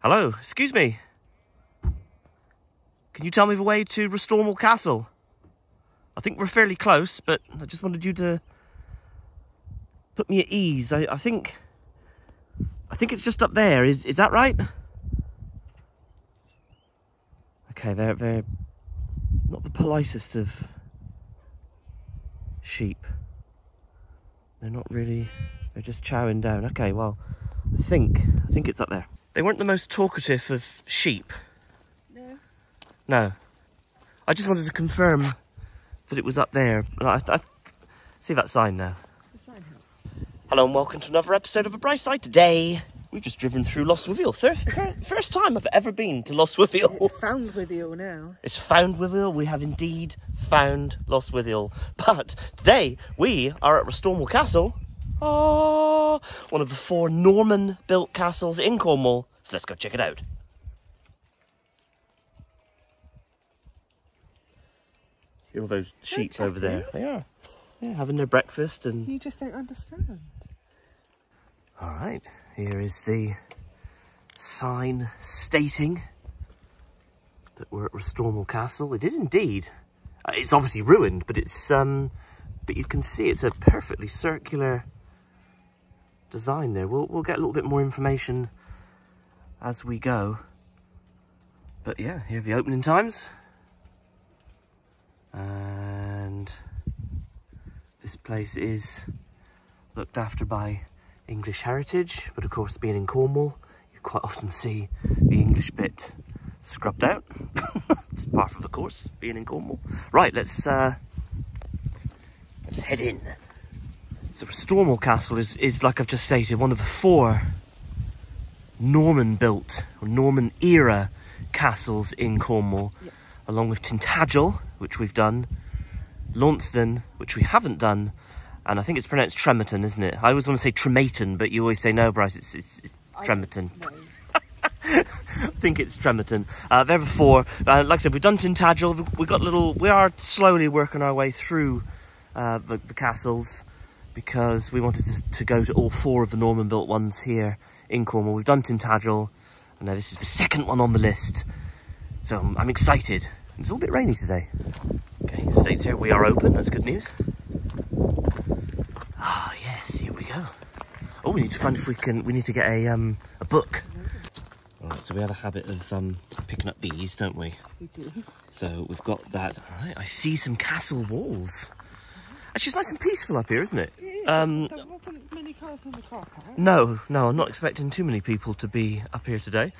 Hello, excuse me. Can you tell me the way to Restormel Castle? I think we're fairly close, but I just wanted you to put me at ease. I think it's just up there. Is that right? Okay, they're not the politest of sheep. They're not really, they're just chowing down. Okay, well, I think it's up there. They weren't the most talkative of sheep. No. No. I just wanted to confirm that it was up there. I see that sign now. The sign helps. Hello and welcome to another episode of A Bright Side. Today, we've just driven through Lostwithiel. First time I've ever been to Lostwithiel. It's Foundwithiel now. It's Foundwithiel. We have indeed found Lostwithiel. But today, we are at Restormel Castle. Oh, one of the 4 Norman-built castles in Cornwall. So let's go check it out. See all those sheep over there? They are. Yeah, having their breakfast and... You just don't understand. All right, here is the sign stating that we're at Restormel Castle. It is indeed. It's obviously ruined, but it's but you can see it's a perfectly circular design there. We'll get a little bit more information as we go. But yeah, here are the opening times. And this place is looked after by English heritage, but of course being in Cornwall, you quite often see the English bit scrubbed out. It's part of the course, being in Cornwall. Right, let's head in. So Restormel Castle is, like I've just stated, one of the 4 Norman-built, or Norman-era castles in Cornwall, yes. Along with Tintagel, which we've done, Launceston, which we haven't done, and I think it's pronounced Tremerton, isn't it? I always want to say Tremerton, but you always say no, Bryce, it's Tremerton. I think it's Tremerton. They're the 4. Like I said, we've done Tintagel. We are slowly working our way through the castles, because we wanted to go to all 4 of the Norman-built ones here in Cornwall. We've done Tintagel, and now this is the 2nd one on the list. So I'm excited. It's all a bit rainy today. Okay, it states here we are open. That's good news. Ah, yes, here we go. Oh, we need to find if we need to get a book. All right, so we have a habit of picking up bees, don't we? We do. So we've got that. All right, I see some castle walls. Actually, it's nice and peaceful up here, isn't it? It is. There wasn't many cars in the car park. No, I'm not expecting too many people to be up here today.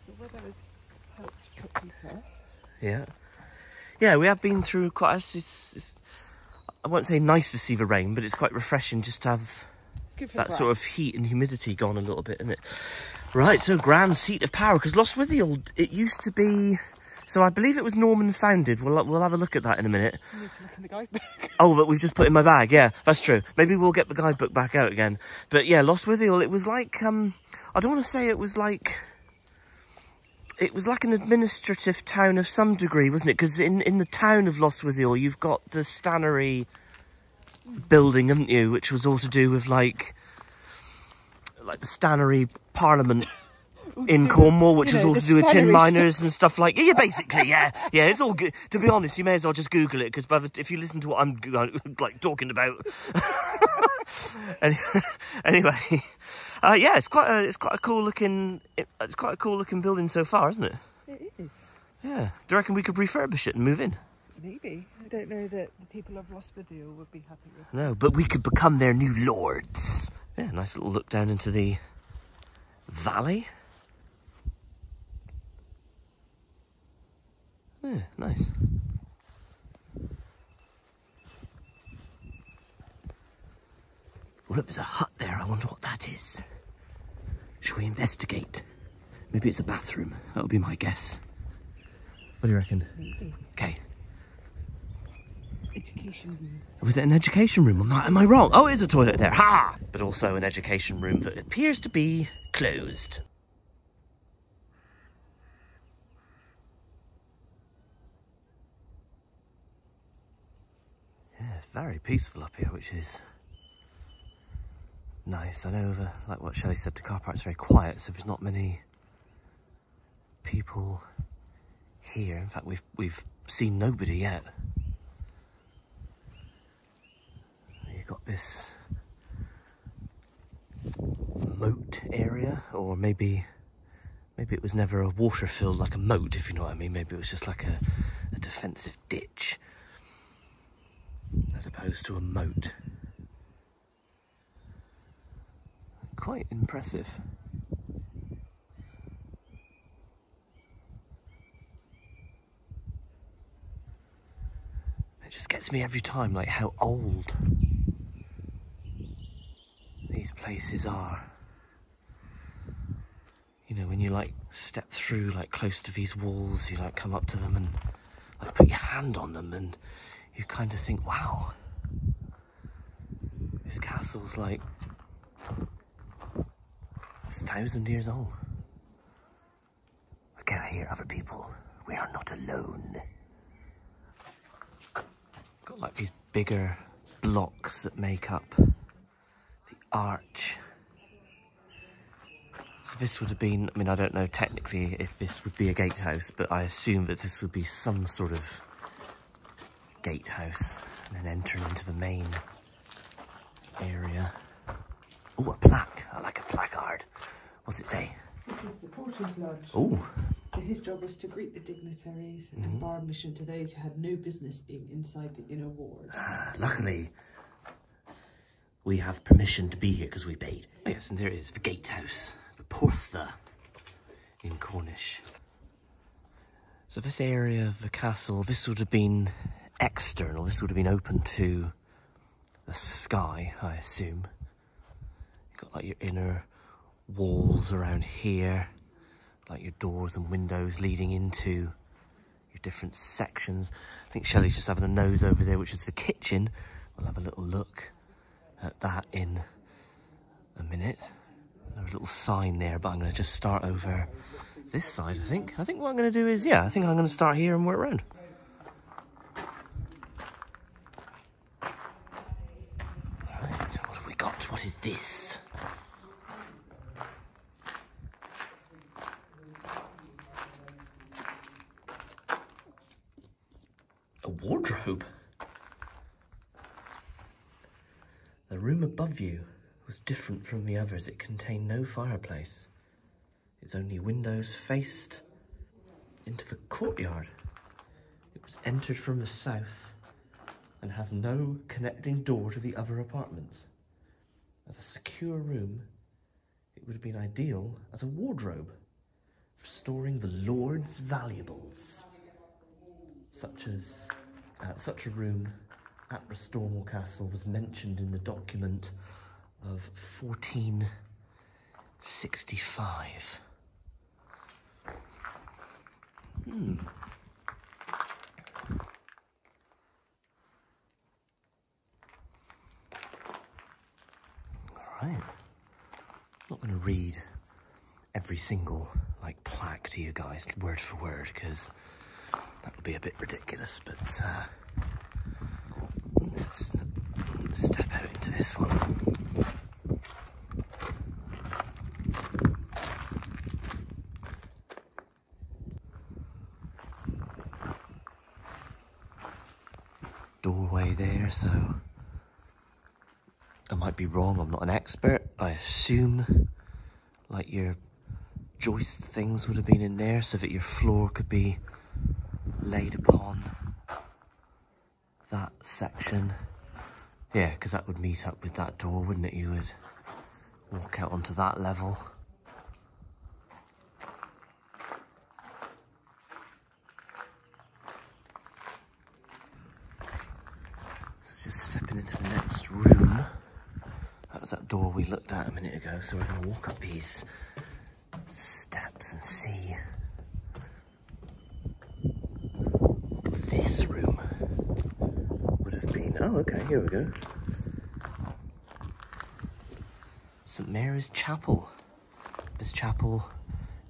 The weather has helped put people. Yeah, we have been through quite. I won't say nice to see the rain, but it's quite refreshing just to have that sort of heat and humidity gone a little bit, isn't it? Right, so grand seat of power, because Lostwithiel, it used to be. So I believe it was Norman founded. We'll have a look at that in a minute. You need to look in the guidebook. Oh, that we've just put in my bag. Yeah, that's true. Maybe we'll get the guidebook back out again. But yeah, Lostwithiel, it was like, I don't want to say it was like an administrative town of some degree, wasn't it? Because in the town of Lostwithiel, you've got the stannary building, haven't you? Which was all to do with like the stannary parliament in Cornwall, which was all to do with tin miners and stuff like... Yeah, basically, yeah. Yeah, it's all good. To be honest, you may as well just Google it, because if you listen to what I'm like talking about... Anyway, yeah, it's quite a cool looking... It's quite a cool looking building so far, isn't it? It is. Yeah. Do you reckon we could refurbish it and move in? Maybe. I don't know that the people of Lostwithiel would be happy with it. No, but we could become their new lords. Yeah, nice little look down into the valley. Yeah, nice. Oh, look, there's a hut there. I wonder what that is. Shall we investigate? Maybe it's a bathroom. That'll be my guess. What do you reckon? Maybe. Okay. Education room. Was it an education room? Am I wrong? Oh, it is a toilet there. Ha! But also an education room that appears to be closed. Yeah, it's very peaceful up here, which is nice. I know, like what Shelley said, the car park's very quiet, so there's not many people here. In fact, we've seen nobody yet. You've got this moat area, or maybe it was never a water filled like a moat, if you know what I mean. Maybe it was just like a defensive ditch as opposed to a moat. Quite impressive. It just gets me every time, like how old these places are. You know, when you like step through like close to these walls, you like come up to them and like put your hand on them, and you kind of think, wow, this castle's like 1,000 years old. Look out here, other people. We are not alone. Got like these bigger blocks that make up the arch. So this would have been, I mean, I don't know technically if this would be a gatehouse, but I assume that this would be some sort of gatehouse, and then entering into the main area. Oh, a plaque. I like a placard. What's it say? This is the Porter's Lodge. Oh. So his job was to greet the dignitaries and bar admission to those who had no business being inside the inner ward. Luckily, we have permission to be here because we paid. Oh, yes, and there it is, the gatehouse, the Portha in Cornish. So this area of the castle, this would have been external. This would have been open to the sky, I assume. You've got like your inner walls around here, like your doors and windows leading into your different sections. I think Shelley's just having a nose over there, which is the kitchen. We'll have a little look at that in a minute. There's a little sign there, but I'm going to just start over this side, I think. I think what I'm going to do is, yeah, I think I'm going to start here and work around. Right, what have we got? What is this? A wardrobe? The room above you was different from the others. It contained no fireplace. Its only windows faced into the courtyard. It was entered from the south and has no connecting door to the other apartments. As a secure room, it would have been ideal as a wardrobe for storing the Lord's valuables. Such a room at Restormel Castle was mentioned in the document of 1465. Alright. I'm not going to read every single like plaque to you guys word for word, because that would be a bit ridiculous, but let's step out into this one. Doorway there, so I might be wrong, I'm not an expert. I assume like your joist things would have been in there so that your floor could be laid upon that section. Yeah, because that would meet up with that door, wouldn't it? You would walk out onto that level. So just stepping into the next room. That was that door we looked at a minute ago, so we're going to walk up these steps and see what this room would have been. Oh, okay, here we go. St. Mary's Chapel. This chapel,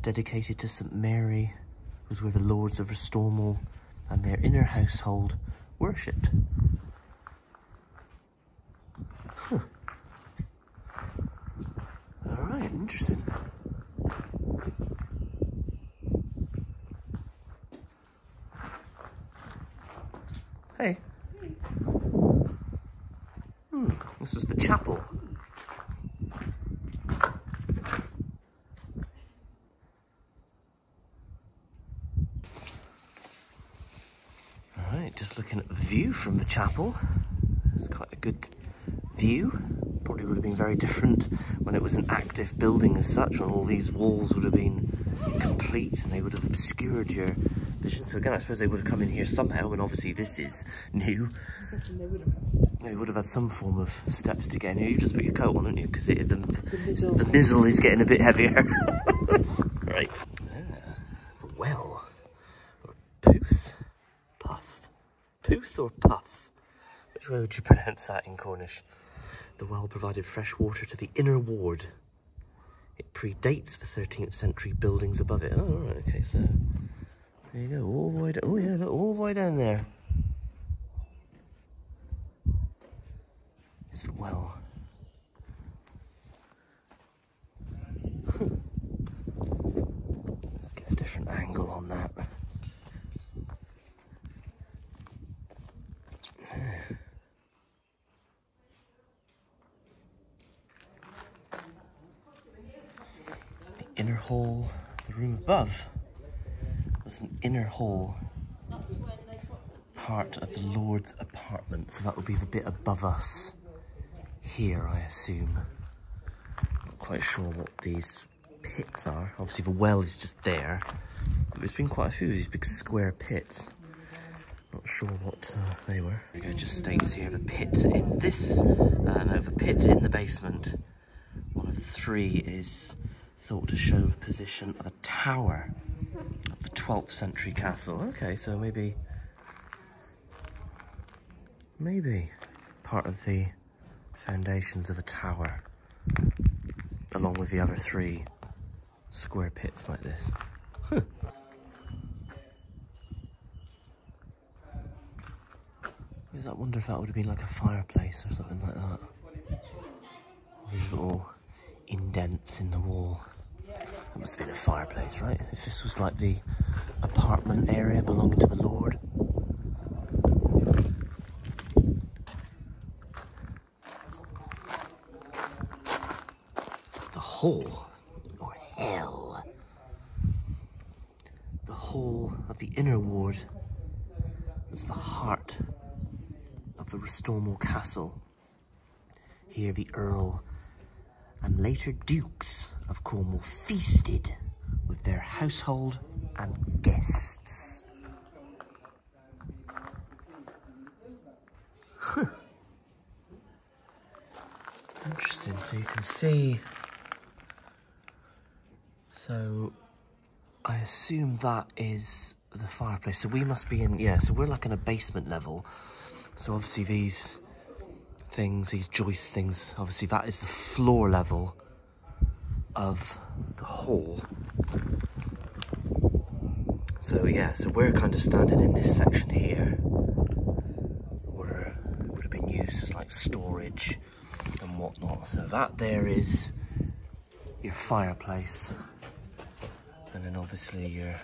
dedicated to St. Mary, was where the Lords of Restormel and their inner household worshipped. Huh. Alright, interesting. looking at the view from the chapel. It's quite a good view. Probably would have been very different when it was an active building as such, when all these walls would have been complete and they would have obscured your vision. So again, I suppose they would have come in here somehow, and obviously this is new. I'm guessing they would have had steps. They would have had some form of steps to get in here. You just put your coat on, don't you? Because the mizzle is getting a bit heavier. Right. Well. Or pooth. Puth. Pooth or puth? Which way would you pronounce that in Cornish? The well provided fresh water to the inner ward. It predates the 13th century buildings above it. Oh, right, okay, so there you go, all the way down. Oh yeah, look, all the way down there. It's the well. Let's get a different angle on that. Inner hall, the room above was an inner hall, part of the Lord's apartment, so that would be the bit above us here, I assume. Not quite sure what these pits are. Obviously the well is just there. There's been quite a few of these big square pits. Not sure what they were. There we go, it just states here the pit in this, no, the pit in the basement. One of three is thought to show the position of a tower of the 12th century castle. Okay, so maybe part of the foundations of a tower, along with the other three square pits like this. Huh. I wonder if that would have been like a fireplace or something like that. All these little indents in the wall. That must have been a fireplace, right? If this was like the apartment area belonging to the Lord. The hall, or hell. The hall of the inner ward was the heart of the Restormel Castle. Here the Earl and later Dukes of Cornwall feasted with their household and guests. Interesting, so you can see, so I assume that is the fireplace. So we must be in, yeah, so we're like in a basement level. So obviously these things, these joist things, obviously that is the floor level of the hall. So yeah, so we're kind of standing in this section here, where it would have been used as like storage and whatnot. So that there is your fireplace, and then obviously your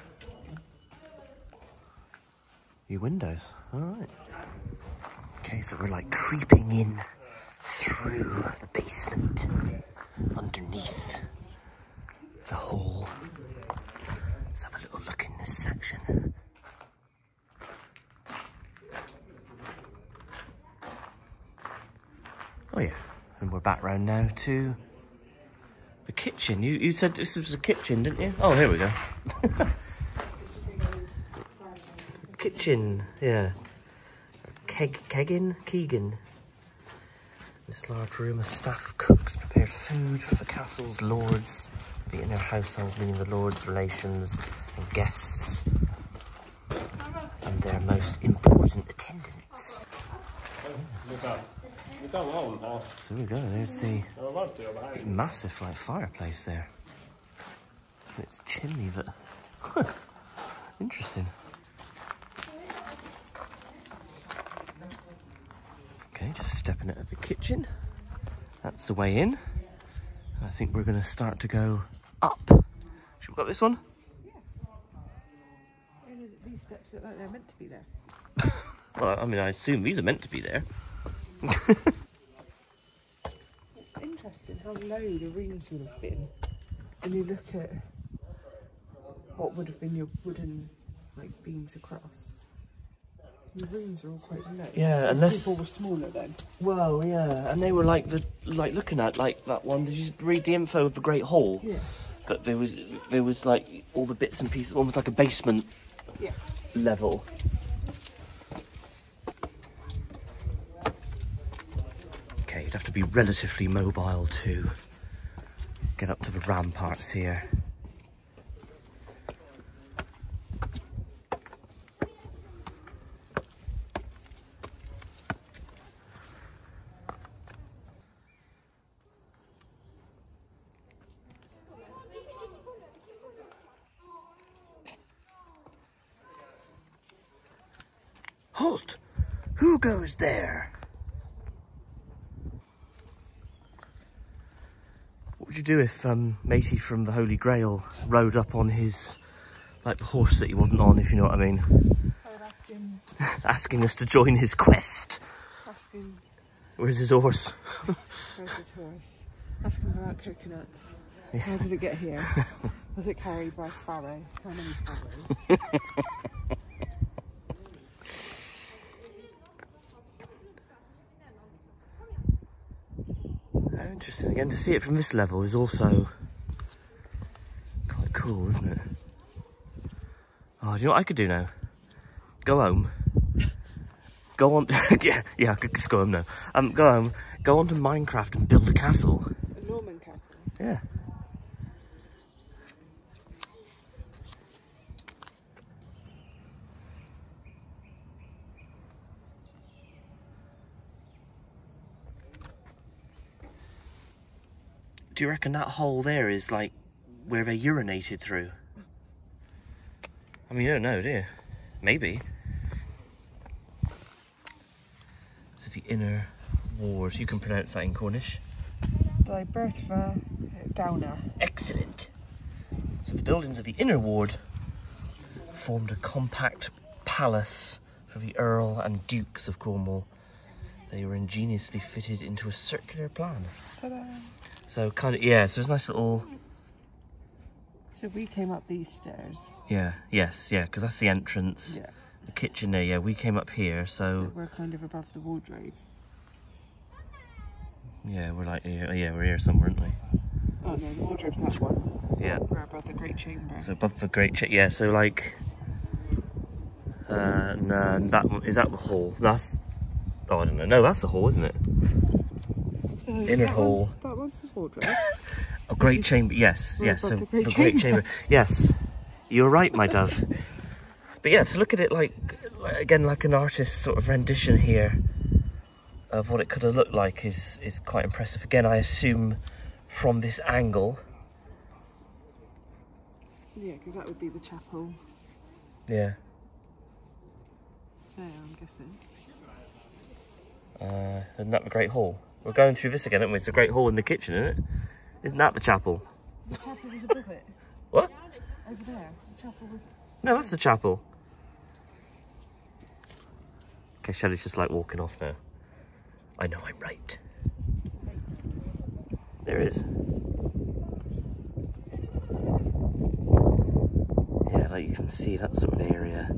windows. All right. Okay, so we're like creeping in through the basement, underneath the hall. Let's have a little look in this section. Oh yeah, and we're back round now to the kitchen. You said this was a kitchen, didn't you? Oh, here we go. Kitchen, yeah. Keegan. This large room, a staff of cooks prepared food for the castle's lords, the inner household, meaning the lords' relations and guests, and their most important attendants. So there we go, there's the massive like fireplace there. It's chimney, but interesting. Okay, just stepping out of the kitchen. That's the way in. I think we're going to start to go up. Should we go up this one? Yeah. These steps look like they're meant to be there. Well, I mean, I assume these are meant to be there. It's interesting how low the rooms would have been when you look at what would have been your wooden like beams across. The rooms are all quite low. Yeah, so unless people were smaller then. Well, yeah, and they were like looking at like that one. Did you read the info of the Great Hall? Yeah. But there was like all the bits and pieces, almost like a basement level. Okay, you'd have to be relatively mobile to get up to the ramparts here. Halt! Who goes there? What would you do if Matey from the Holy Grail rode up on his, like the horse that he wasn't on, if you know what I mean? I would ask him. Asking us to join his quest. Ask him. Where's his horse? Where's his horse? Ask him about coconuts. Yeah. How did it get here? Was it carried by a sparrow? How many sparrows? Interesting. Again, to see it from this level is also quite cool, isn't it? Oh, do you know what I could do now? Go home. Go on. yeah, I could just go home now. Go home. Go on to Minecraft and build a castle. A Norman castle. Yeah. Do you reckon that hole there is like where they urinated through? I mean, you don't know, do you? Maybe. So the inner ward, you can pronounce that in Cornish. Die Bertha Downer. Excellent. So the buildings of the inner ward formed a compact palace for the Earl and Dukes of Cornwall. They were ingeniously fitted into a circular plan. Ta-da! So kind of, yeah, so it's a nice little... So we came up these stairs. Yeah, yes, yeah, because that's the entrance. Yeah. The kitchen there, yeah, we came up here, so... We're kind of above the wardrobe. Yeah, we're like, yeah, we're here somewhere, aren't we? Oh no, the wardrobe's that one. Yeah. We're above the great chamber. So above the great yeah, so like... no, that one, is that the hall? That's... Oh, I don't know. No, that's the hall, isn't it? So Inner hall. That one's the wardrobe. A great chamber, yes, We're yes. So above the the great chamber. Yes, you're right, my dove. But yeah, to look at it like again, like an artist's sort of rendition here of what it could have looked like is quite impressive. Again, I assume from this angle. Yeah, because that would be the chapel. Yeah. There, I'm guessing. Isn't that the Great Hall? We're going through this again, aren't we? It's the Great Hall in the kitchen, isn't it? Isn't that the chapel? The chapel was above it. What? Over there. The chapel was... No, that's the chapel. Okay, Shelley's just like walking off now. I know I'm right. There it is. Yeah, like you can see that sort of area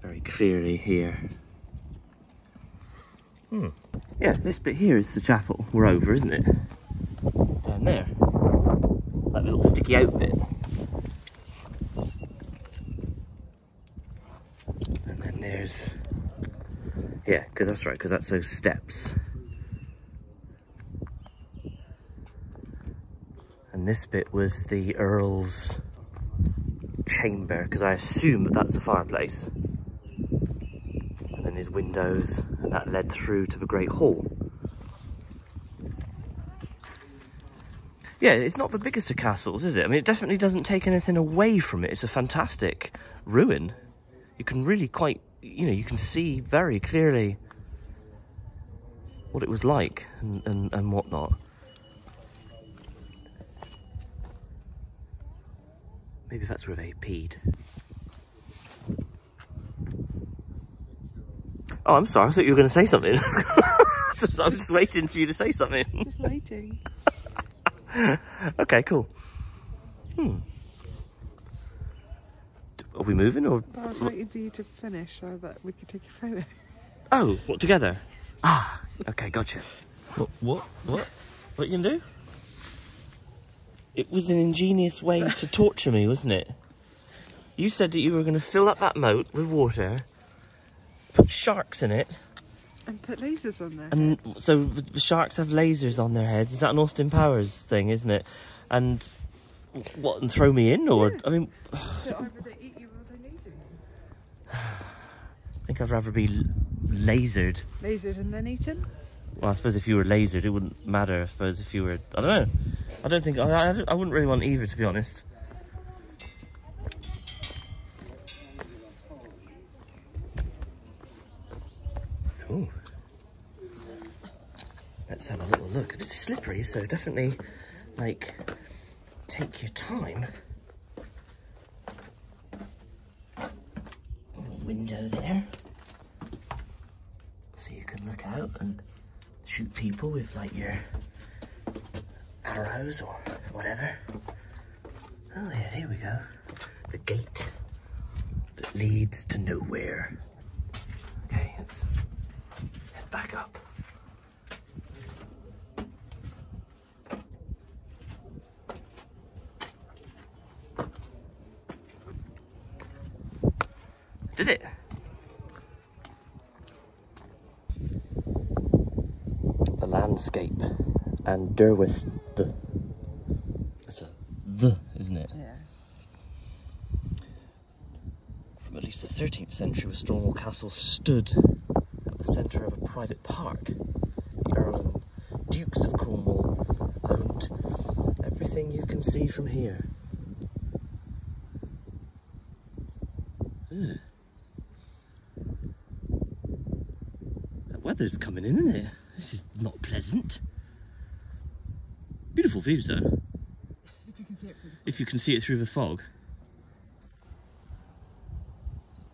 very clearly here. Yeah, this bit here is the chapel. We're over, isn't it? Down there. That little sticky out bit. And then there's... Yeah, because that's right, because that's those steps. And this bit was the Earl's chamber, because I assume that that's a fireplace. And then his windows, and that led through to the Great Hall. Yeah, it's not the biggest of castles, is it? I mean, it definitely doesn't take anything away from it. It's a fantastic ruin. You can really quite, you know, you can see very clearly what it was like and whatnot. Maybe that's where they peed. Oh, I'm sorry. I thought you were going to say something. So I was just waiting for you to say something. Just waiting. Okay, cool. Are we moving or? I was waiting for you to finish so that we could take a photo. Oh, what, together? Ah, okay, gotcha. What you gonna do? It was an ingenious way to torture me, wasn't it? You said that you were gonna fill up that moat with water, put sharks in it. And put lasers on there. And so the sharks have lasers on their heads. Is that an Austin Powers thing, isn't it? And what, and throw me in? Or, yeah. I mean... So either they eat you or they laser you. I think I'd rather be lasered. Lasered and then eaten? Well, I suppose if you were lasered, it wouldn't matter. I suppose if you were... I don't know. I don't think... I wouldn't really want either, to be honest. Ooh. Let's have a little look. It's slippery, so definitely, like, take your time. A little window there. So you can look out and shoot people with, like, your arrows or whatever. Oh, yeah, here we go. The gate that leads to nowhere. Okay, let's head back up. Did it? The landscape and Derwith the. It's a the, isn't it? Yeah. From at least the 13th century, Restormel Castle stood at the centre of a private park. The Earl and Dukes of Cornwall owned everything you can see from here. Ugh. Weather's coming in, isn't it? This is not pleasant. Beautiful views though. If you can see it through the fog.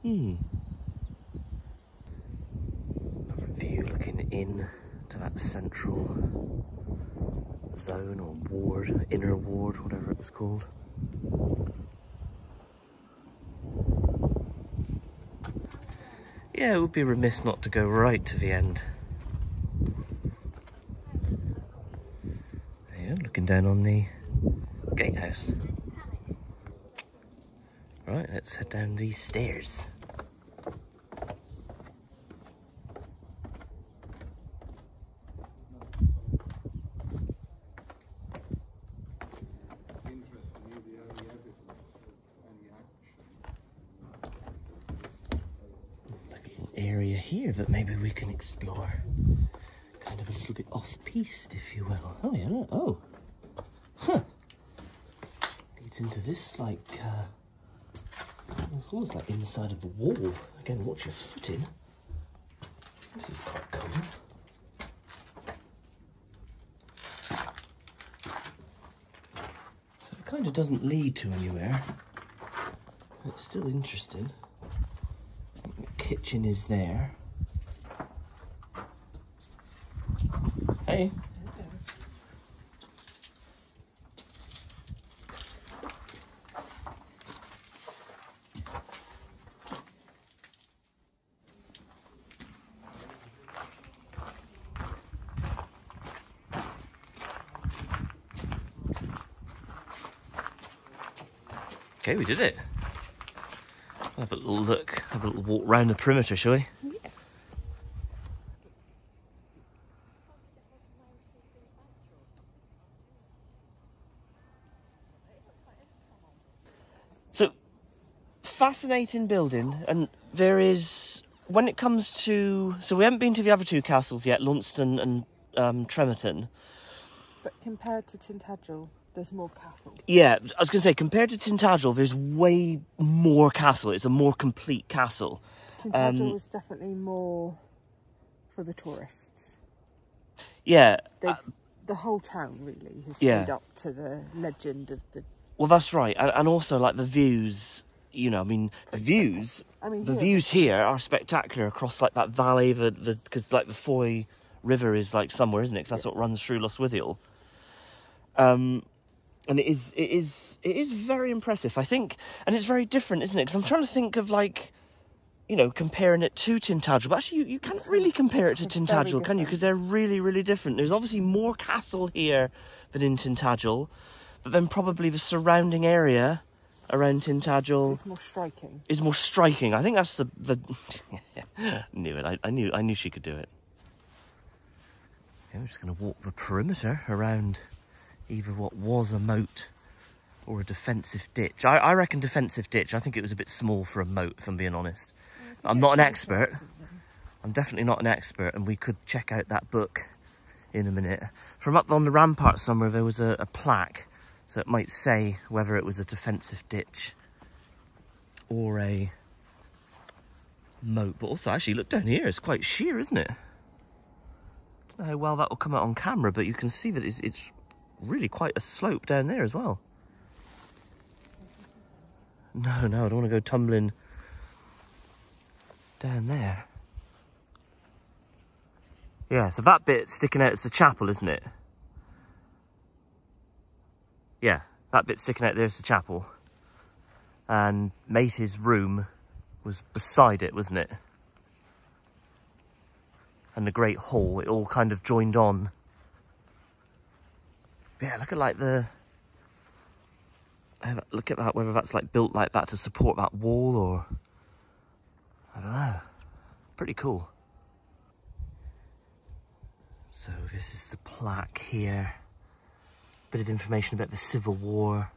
Another view looking in to that central zone or ward, inner ward, whatever it was called. Yeah, it would be remiss not to go right to the end. There you go, looking down on the gatehouse. Right, let's head down these stairs. Area here that maybe we can explore. Kind of a little bit off-piste, if you will. Oh yeah, look. Oh. Huh. Leads into this, like, it's almost like inside of the wall. Again, watch your footing. This is quite cool. So it kind of doesn't lead to anywhere. It's still interesting. Kitchen is there. Hey. Okay, we did it. Have a little look, have a little walk round the perimeter, shall we? Yes. So, fascinating building, and there is, when it comes to, so we haven't been to the other two castles yet, Launceston and Tremerton. But compared to Tintagel, there's more castle. Yeah, I was going to say, compared to Tintagel, there's way more castle. It's a more complete castle. Tintagel was definitely more for the tourists. Yeah. The whole town, really, has yeah. made up to the legend of the... Well, that's right. And also, like, the views, you know, I mean, the views... the views here are spectacular across, like, that valley, because, like, the Foy River is, like, somewhere, isn't it? Because that's what runs through Lostwithiel. And it is very impressive, I think. And it's very different, isn't it? Because I'm trying to think of, like, you know, comparing it to Tintagel. But actually, you can't really compare it to Tintagel, can you? Because they're really, really different. There's obviously more castle here than in Tintagel. But then probably the surrounding area around Tintagel... It's more striking. ...is more striking. I think that's the... Knew it. I knew she could do it. Okay, we're just going to walk the perimeter around either what was a moat or a defensive ditch. I reckon defensive ditch. I think it was a bit small for a moat, if I'm being honest. I'm not an expert. I'm definitely not an expert, and we could check out that book in a minute. From up on the rampart somewhere, there was a plaque, so it might say whether it was a defensive ditch or a moat. But also, actually, look down here. It's quite sheer, isn't it? I don't know how well that will come out on camera, but you can see that it's really quite a slope down there as well. No, I don't want to go tumbling down there. Yeah, so that bit sticking out is the chapel, isn't it? Yeah, that bit sticking out there's the chapel. And Mate's room was beside it, wasn't it? And the great hall, it all kind of joined on. Yeah, look at like the... Look at that, whether that's like built like that to support that wall or... I don't know. Pretty cool. So this is the plaque here. Bit of information about the Civil War.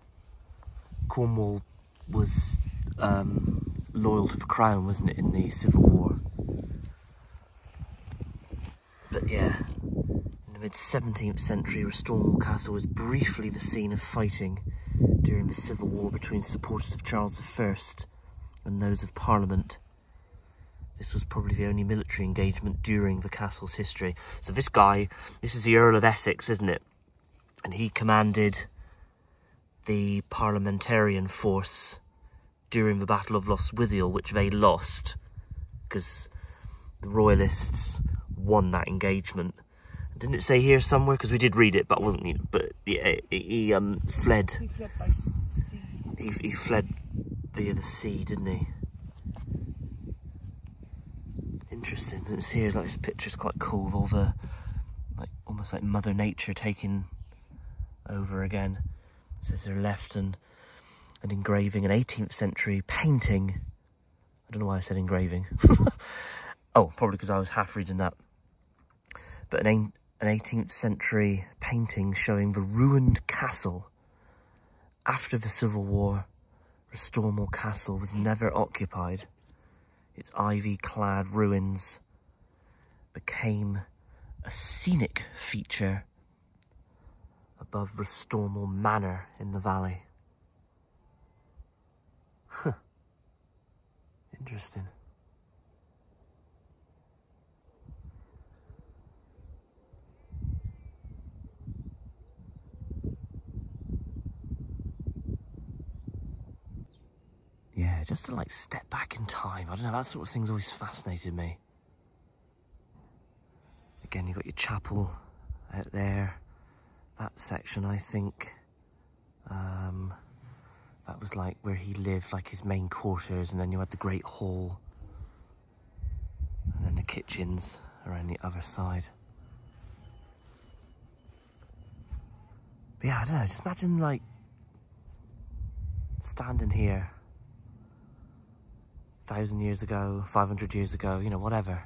Cornwall was loyal to the crown, wasn't it, in the Civil War? But yeah, in the mid-17th century, Restormel Castle was briefly the scene of fighting during the Civil War between supporters of Charles I and those of Parliament. This was probably the only military engagement during the castle's history. So this guy, this is the Earl of Essex, isn't it? And he commanded the parliamentarian force during the Battle of Lostwithiel, which they lost because the royalists won that engagement. Didn't it say here somewhere? Because we did read it, but I wasn't. But yeah, he fled. He fled by sea. He fled via the sea, didn't he? Interesting. And it's here, like, this picture's quite cool of all the, like, almost like Mother Nature taking over again. It says there left an engraving, an 18th century painting. I don't know why I said engraving. Oh, probably because I was half reading that. But an 18th century painting showing the ruined castle. After the Civil War, Restormel Castle was never occupied. Its ivy-clad ruins became a scenic feature above Restormel Manor in the valley. Huh. Interesting. Yeah, just to like step back in time. I don't know, that sort of thing's always fascinated me. Again, you've got your chapel out there. That section, I think, that was like where he lived, like his main quarters, and then you had the Great Hall. And then the kitchens around the other side. But yeah, I don't know, just imagine like standing here 1,000 years ago, 500 years ago, you know, whatever,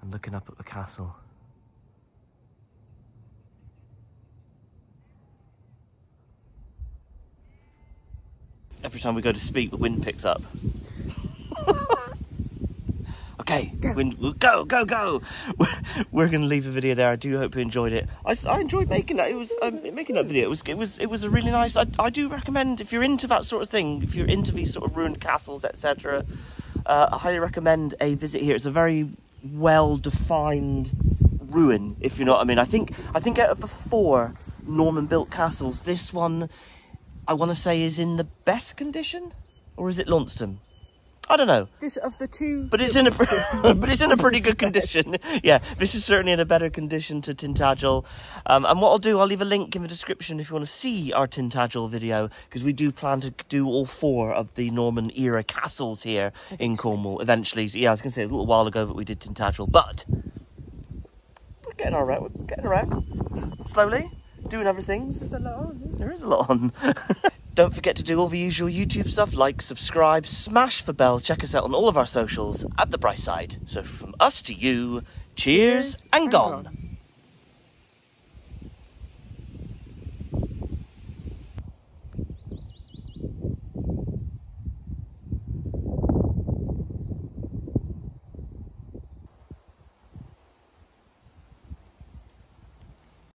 and looking up at the castle. Every time we go to speak, the wind picks up. Okay, Go. Wind, go, go, go! We're going to leave the video there. I do hope you enjoyed it. I enjoyed making that. It was making that video. It was a really nice. I do recommend, if you're into that sort of thing, if you're into these sort of ruined castles, etc. I highly recommend a visit here. It's a very well-defined ruin, if you know what I mean. I think out of the 4 Norman-built castles, this one, I want to say, is in the best condition, or is it Launceston? I don't know. This of the two, But it's in a pretty good condition. Yeah, this is certainly in a better condition to Tintagel. And what I'll do, I'll leave a link in the description if you want to see our Tintagel video, because we do plan to do all 4 of the Norman era castles here in Cornwall eventually. So, yeah, I was going to say a little while ago that we did Tintagel, but we're getting around. We're getting around slowly, doing other things. There's a lot on. There is a lot on. Don't forget to do all the usual YouTube stuff, like, subscribe, smash the bell, check us out on all of our socials at The Bright Side. So from us to you, cheers and gone.